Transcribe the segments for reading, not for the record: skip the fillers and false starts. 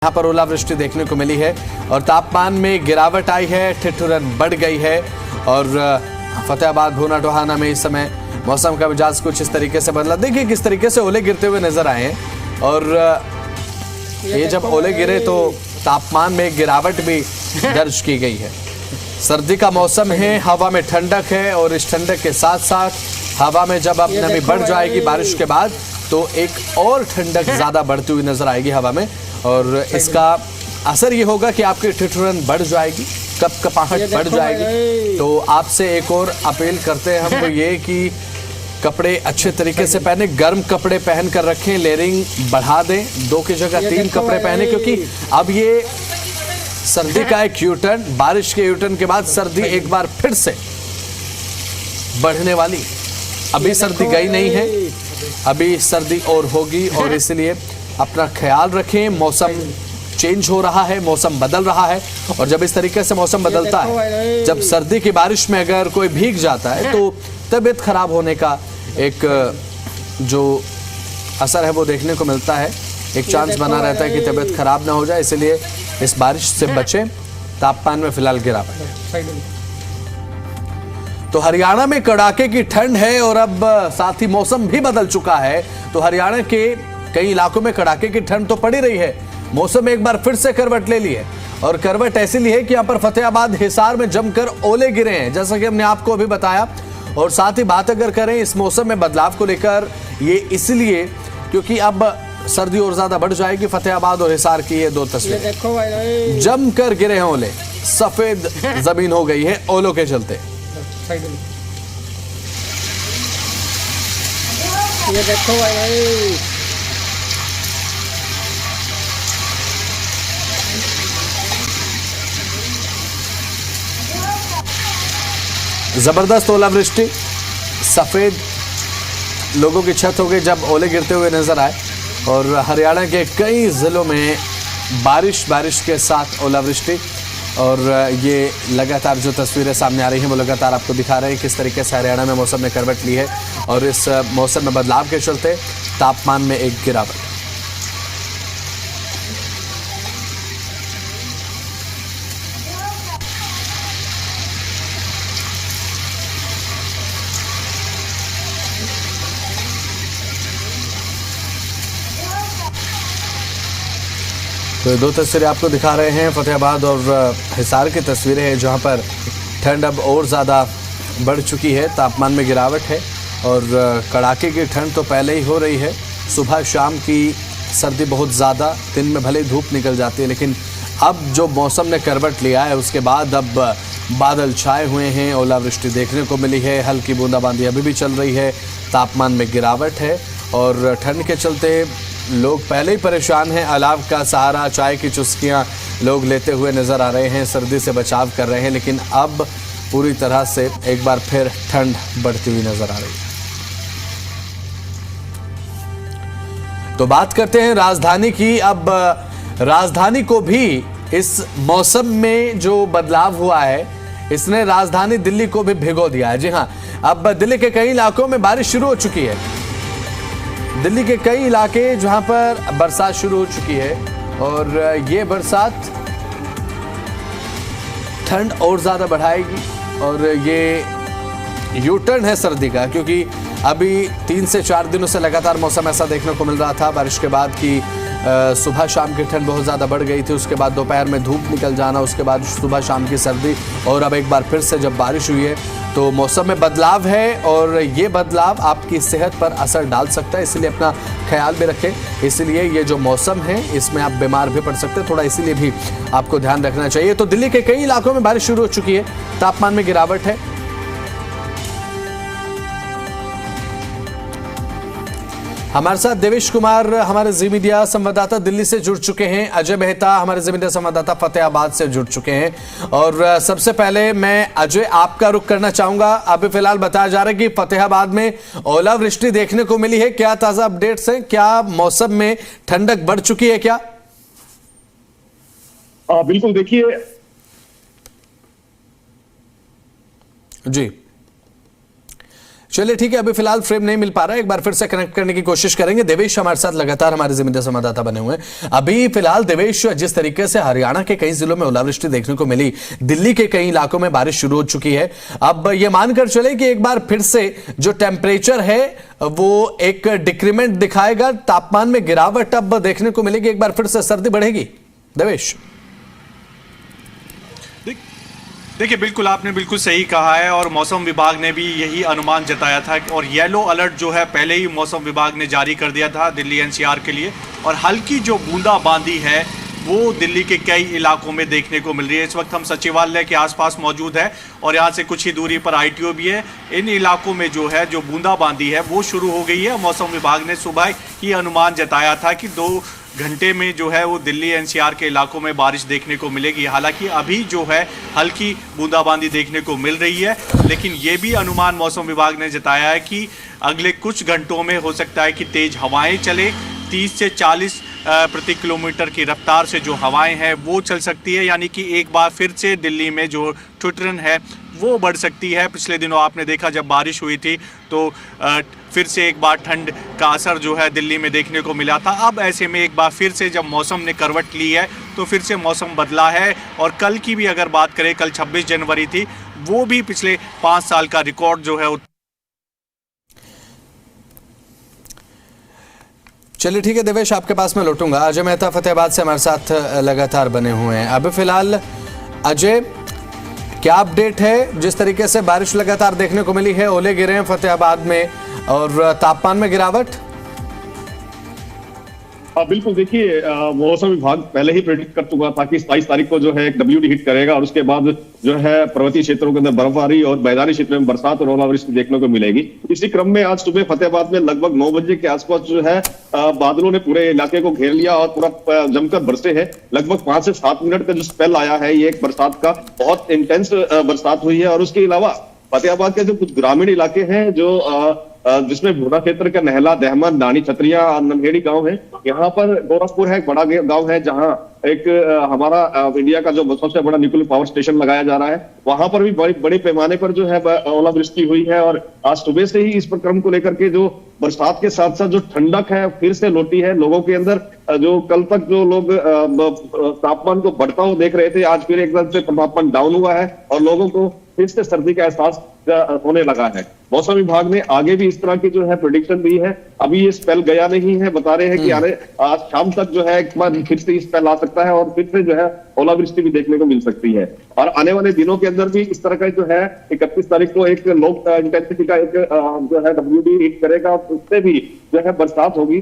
यहाँ पर ओलावृष्टि देखने को मिली है और तापमान में गिरावट आई है, ठिठुरन बढ़ गई है। और फतेहाबाद भूना टोहाना में इस समय मौसम का मिजाज कुछ इस तरीके से बदला। देखिए किस तरीके से ओले गिरते हुए नजर आए हैं। और ये जब ओले गिरे तो तापमान में गिरावट भी दर्ज की गई है। सर्दी का मौसम है, हवा में ठंडक है और इस ठंडक के साथ साथ हवा में जब अब नमी बढ़ जाएगी बारिश के बाद तो एक और ठंडक ज्यादा बढ़ती हुई नजर आएगी हवा में। और इसका असर ये होगा कि आपकी ठिठुरन बढ़ जाएगी, कपकपाहट बढ़ जाएगी। तो आपसे एक और अपील करते हैं हम, वो ये कि कपड़े अच्छे तरीके से पहने, गर्म कपड़े पहन कर रखें, लेयरिंग बढ़ा दें, 2 की जगह 3 कपड़े पहने, क्योंकि अब ये सर्दी का एक यूटर्न, बारिश के यूटर्न के बाद सर्दी एक बार फिर से बढ़ने वाली। अभी सर्दी गई नहीं है, अभी सर्दी और होगी। और इसलिए अपना ख्याल रखें। मौसम चेंज हो रहा है, मौसम बदल रहा है और जब इस तरीके से मौसम बदलता है, जब सर्दी की बारिश में अगर कोई भीग जाता है तो तबीयत खराब होने का एक जो असर है वो देखने को मिलता है। एक चांस बना रहता है कि तबीयत खराब ना हो जाए, इसलिए इस बारिश से बचें। तापमान में फिलहाल गिरावट है। तो हरियाणा में कड़ाके की ठंड है और अब साथ ही मौसम भी बदल चुका है। तो हरियाणा के कई इलाकों में कड़ाके की ठंड तो पड़ी रही है, मौसम एक बार फिर से करवट ले ली है। और करवट ऐसी ली है कि यहाँ पर फतेहाबाद हिसार में जमकर ओले गिरे हैं, जैसा कि हमने आपको अभी बताया। और साथ ही बात अगर करें इस मौसम में बदलाव को लेकर, ये इसलिए क्योंकि अब सर्दी और ज्यादा बढ़ जाएगी। फतेहाबाद और हिसार की ये 2 तस्वीरें, जमकर गिरे हैं ओले, सफेद जमीन हो गई है ओलों के चलते। ये देखो भाई, जबरदस्त ओलावृष्टि, सफेद लोगों की छत हो गई जब ओले गिरते हुए नजर आए। और हरियाणा के कई जिलों में बारिश के साथ ओलावृष्टि। और ये लगातार जो तस्वीरें सामने आ रही हैं वो लगातार आपको दिखा रहे हैं किस तरीके से हरियाणा में मौसम ने करवट ली है और इस मौसम में बदलाव के चलते तापमान में एक गिरावट। तो 2 तस्वीरें आपको दिखा रहे हैं, फतेहाबाद और हिसार की तस्वीरें हैं, जहां पर ठंड अब और ज़्यादा बढ़ चुकी है, तापमान में गिरावट है। और कड़ाके की ठंड तो पहले ही हो रही है। सुबह शाम की सर्दी बहुत ज़्यादा, दिन में भले धूप निकल जाती है, लेकिन अब जो मौसम ने करवट लिया है उसके बाद अब बादल छाए हुए हैं, ओलावृष्टि देखने को मिली है, हल्की बूंदाबांदी अभी भी चल रही है, तापमान में गिरावट है। और ठंड के चलते लोग पहले ही परेशान हैं। अलाव का सहारा, चाय की चुस्कियां लोग लेते हुए नजर आ रहे हैं, सर्दी से बचाव कर रहे हैं, लेकिन अब पूरी तरह से एक बार फिर ठंड बढ़ती हुई नजर आ रही है। तो बात करते हैं राजधानी की। अब राजधानी को भी इस मौसम में जो बदलाव हुआ है, इसने राजधानी दिल्ली को भी भिगो दिया है। जी हां, अब दिल्ली के कई इलाकों में बारिश शुरू हो चुकी है। दिल्ली के कई इलाके जहां पर बरसात शुरू हो चुकी है और ये बरसात ठंड और ज्यादा बढ़ाएगी। और ये यूटर्न है सर्दी का, क्योंकि अभी 3 से 4 दिनों से लगातार मौसम ऐसा देखने को मिल रहा था बारिश के बाद कि सुबह शाम की ठंड बहुत ज़्यादा बढ़ गई थी, उसके बाद दोपहर में धूप निकल जाना, उसके बाद सुबह शाम की सर्दी। और अब एक बार फिर से जब बारिश हुई है तो मौसम में बदलाव है और ये बदलाव आपकी सेहत पर असर डाल सकता है, इसलिए अपना ख्याल भी रखें। इसलिए ये जो मौसम है इसमें आप बीमार भी पड़ सकते हैं, थोड़ा इसीलिए भी आपको ध्यान रखना चाहिए। तो दिल्ली के कई इलाकों में बारिश शुरू हो चुकी है, तापमान में गिरावट है। हमारे साथ देवेश कुमार, हमारे जी मीडिया संवाददाता दिल्ली से जुड़ चुके हैं। अजय मेहता, हमारे जी मीडिया संवाददाता फतेहाबाद से जुड़ चुके हैं। और सबसे पहले मैं अजय आपका रुख करना चाहूंगा। अभी फिलहाल बताया जा रहा है कि फतेहाबाद में ओलावृष्टि देखने को मिली है, क्या ताजा अपडेट्स हैं? क्या मौसम में ठंडक बढ़ चुकी है क्या? बिल्कुल, देखिए जी चलिए ठीक है, अभी फिलहाल फ्रेम नहीं मिल पा रहा है, एक बार फिर से कनेक्ट करने की कोशिश करेंगे। देवेश हमारे साथ लगातार हमारे जिम्मेदार संवाददाता बने हुए हैं। अभी फिलहाल देवेश, जिस तरीके से हरियाणा के कई जिलों में ओलावृष्टि देखने को मिली, दिल्ली के कई इलाकों में बारिश शुरू हो चुकी है, अब ये मानकर चले कि एक बार फिर से जो टेम्परेचर है वो एक डिक्रीमेंट दिखाएगा, तापमान में गिरावट अब देखने को मिलेगी, एक बार फिर से सर्दी बढ़ेगी? देवेश देखिए, बिल्कुल आपने बिल्कुल सही कहा है और मौसम विभाग ने भी यही अनुमान जताया था और येलो अलर्ट जो है पहले ही मौसम विभाग ने जारी कर दिया था दिल्ली एनसीआर के लिए। और हल्की जो बूंदाबांदी है वो दिल्ली के कई इलाकों में देखने को मिल रही है। इस वक्त हम सचिवालय के आसपास मौजूद है और यहाँ से कुछ ही दूरी पर आईटीओ भी है। इन इलाकों में जो है जो बूंदाबांदी है वो शुरू हो गई है। मौसम विभाग ने सुबह ही अनुमान जताया था कि 2 घंटे में जो है वो दिल्ली एनसीआर के इलाकों में बारिश देखने को मिलेगी। हालांकि अभी जो है हल्की बूंदाबांदी देखने को मिल रही है, लेकिन ये भी अनुमान मौसम विभाग ने जताया है कि अगले कुछ घंटों में हो सकता है कि तेज हवाएं चले। 30 से 40 प्रति किलोमीटर की रफ्तार से जो हवाएं हैं वो चल सकती है, यानी कि एक बार फिर से दिल्ली में जो ठिठुरन है वो बढ़ सकती है। पिछले दिनों आपने देखा जब बारिश हुई थी तो फिर से एक बार ठंड का असर जो है दिल्ली में देखने को मिला था। अब ऐसे में एक बार फिर से जब मौसम ने करवट ली है तो फिर से मौसम बदला है। और कल की भी अगर बात करें, कल 26 जनवरी थी, वो भी पिछले 5 साल का रिकॉर्ड जो है। चलिए ठीक है देवेश, आपके पास मैं लौटूंगा। अजय मेहता फतेहाबाद से हमारे साथ लगातार बने हुए हैं। अभी फिलहाल अजय, क्या अपडेट है? जिस तरीके से बारिश लगातार देखने को मिली है, ओले गिरे हैं फतेहाबाद में और तापमान में गिरावट। बिल्कुल, देखिए मौसम विभाग पहले ही प्रेडिक्ट कर चुका था कि 27 तारीख को जो है एक WD हिट करेगा और उसके बाद जो है पर्वतीय क्षेत्रों के अंदर बर्फबारी और मैदानी क्षेत्रों में बरसात और ओलावृष्टि देखने को मिलेगी। इसी क्रम में आज सुबह फतेहाबाद में लगभग 9 बजे के आसपास जो है बादलों ने पूरे इलाके को घेर लिया और पूरा जमकर बरसे है। लगभग 5 से 7 मिनट का जो स्पेल आया है, ये एक बरसात का बहुत इंटेंस बरसात हुई है। और उसके अलावा फतेहाबाद के जो कुछ ग्रामीण इलाके हैं जो जिसमें भूना क्षेत्र का नहला, दहमन, नानी, छतरिया और नमहेड़ी गांव है, यहाँ पर गोरखपुर है, एक बड़ा गांव है जहाँ एक हमारा इंडिया का जो सबसे बड़ा न्यूक्लियर पावर स्टेशन लगाया जा रहा है, वहां पर भी बड़े पैमाने पर जो है ओलावृष्टि हुई है। और आज सुबह से ही इस प्रक्रम को लेकर के जो बरसात के साथ साथ जो ठंडक है फिर से लौटी है लोगों के अंदर। जो कल तक जो लोग तापमान को बढ़ता हुआ देख रहे थे, आज फिर एकदम से तापमान डाउन हुआ है और लोगों को फिर से सर्दी का एहसास होने लगा है। मौसम विभाग ने आगे भी इस तरह की जो है प्रेडिक्शन दी है। अभी ये स्पेल गया नहीं है, बता रहे हैं कि आज शाम तक जो है एक बार फिर से स्पेल आ सकता है और फिर से जो है ओलावृष्टि भी देखने को मिल सकती है। और आने वाले दिनों के अंदर भी इस तरह का जो है 31 तारीख को एक लो इंटेंसिटी का एक जो है WD हिट करेगा, उससे भी जो है बरसात होगी।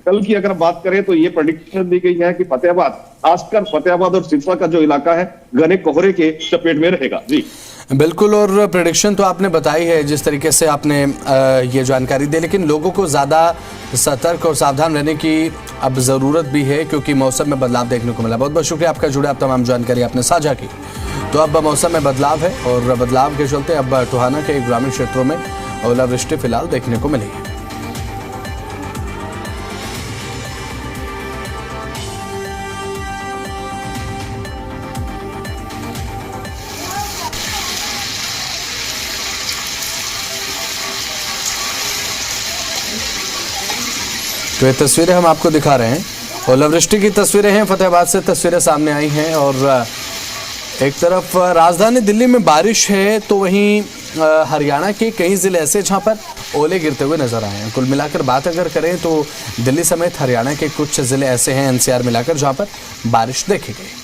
कल की अगर बात करें तो ये प्रेडिक्शन दी गई है कि फतेहाबाद, खासकर फतेहाबाद और सिरसा का जो इलाका है, घने कोहरे के चपेट में रहेगा। जी बिल्कुल, और प्रेडिक्शन तो आपने बताई है जिस तरीके से आपने ये जानकारी दी, लेकिन लोगों को ज़्यादा सतर्क और सावधान रहने की अब ज़रूरत भी है क्योंकि मौसम में बदलाव देखने को मिला। बहुत बहुत शुक्रिया आपका, जुड़े आप तमाम जानकारी आपने साझा की। तो अब मौसम में बदलाव है और बदलाव के चलते अब टोहाना के ग्रामीण क्षेत्रों में ओलावृष्टि फिलहाल देखने को मिलेगी। तो ये तस्वीरें हम आपको दिखा रहे हैं, ओलावृष्टि की तस्वीरें हैं, फतेहाबाद से तस्वीरें सामने आई हैं। और एक तरफ राजधानी दिल्ली में बारिश है तो वहीं हरियाणा के कई ज़िले ऐसे जहां पर ओले गिरते हुए नजर आए हैं। कुल मिलाकर बात अगर करें तो दिल्ली समेत हरियाणा के कुछ ज़िले ऐसे हैं NCR मिलाकर जहां पर बारिश देखी गई।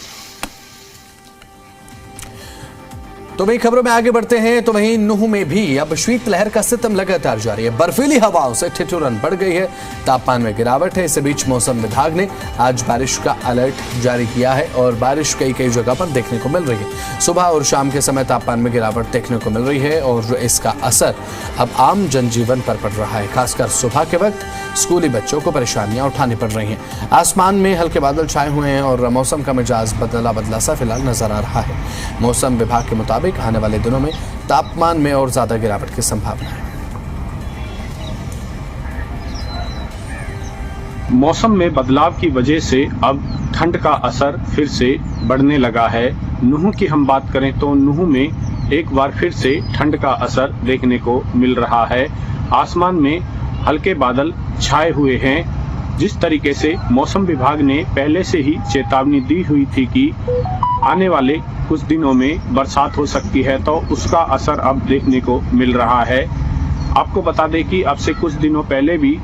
तो वही खबरों में आगे बढ़ते हैं तो वहीं नूह में भी अब शीतलहर का सितम लगातार जारी है। बर्फीली हवाओं से ठिठुरन बढ़ गई है, तापमान में गिरावट है। इस बीच मौसम विभाग ने आज बारिश का अलर्ट जारी किया है और बारिश कई जगह पर देखने को मिल रही है। सुबह और शाम के समय तापमान में गिरावट देखने को मिल रही है और इसका असर अब आम जनजीवन पर पड़ रहा है। खासकर सुबह के वक्त स्कूली बच्चों को परेशानियां उठानी पड़ रही हैं। आसमान में हल्के बादल छाए हुए हैं और मौसम का मिजाज बदला सा फिलहाल नजर आ रहा है। मौसम विभाग के मुताबिक आने वाले दिनों में तापमान में और ज्यादा गिरावट की संभावना है। मौसम में बदलाव की वजह से अब ठंड का असर फिर से बढ़ने लगा है। नूह की हम बात करें तो नूह में एक बार फिर से ठंड का असर देखने को मिल रहा है। आसमान में हल्के बादल छाए हुए हैं। जिस तरीके से मौसम विभाग ने पहले से ही चेतावनी दी हुई थी कि आने वाले कुछ दिनों में बरसात हो सकती है, तो उसका असर अब देखने को मिल रहा है। आपको बता दें कि अब से कुछ दिनों पहले भी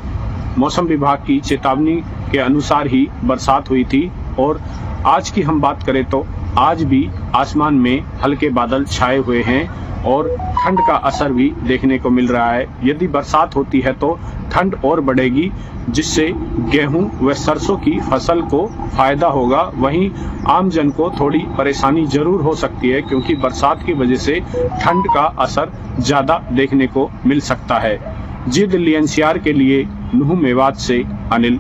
मौसम विभाग की चेतावनी के अनुसार ही बरसात हुई थी और आज की हम बात करें तो आज भी आसमान में हल्के बादल छाए हुए हैं और ठंड का असर भी देखने को मिल रहा है। यदि बरसात होती है तो ठंड और बढ़ेगी, जिससे गेहूं व सरसों की फसल को फायदा होगा। वहीं आम जन को थोड़ी परेशानी जरूर हो सकती है, क्योंकि बरसात की वजह से ठंड का असर ज्यादा देखने को मिल सकता है। जी दिल्ली एनसीआर के लिए नुह मेवात से अनिल।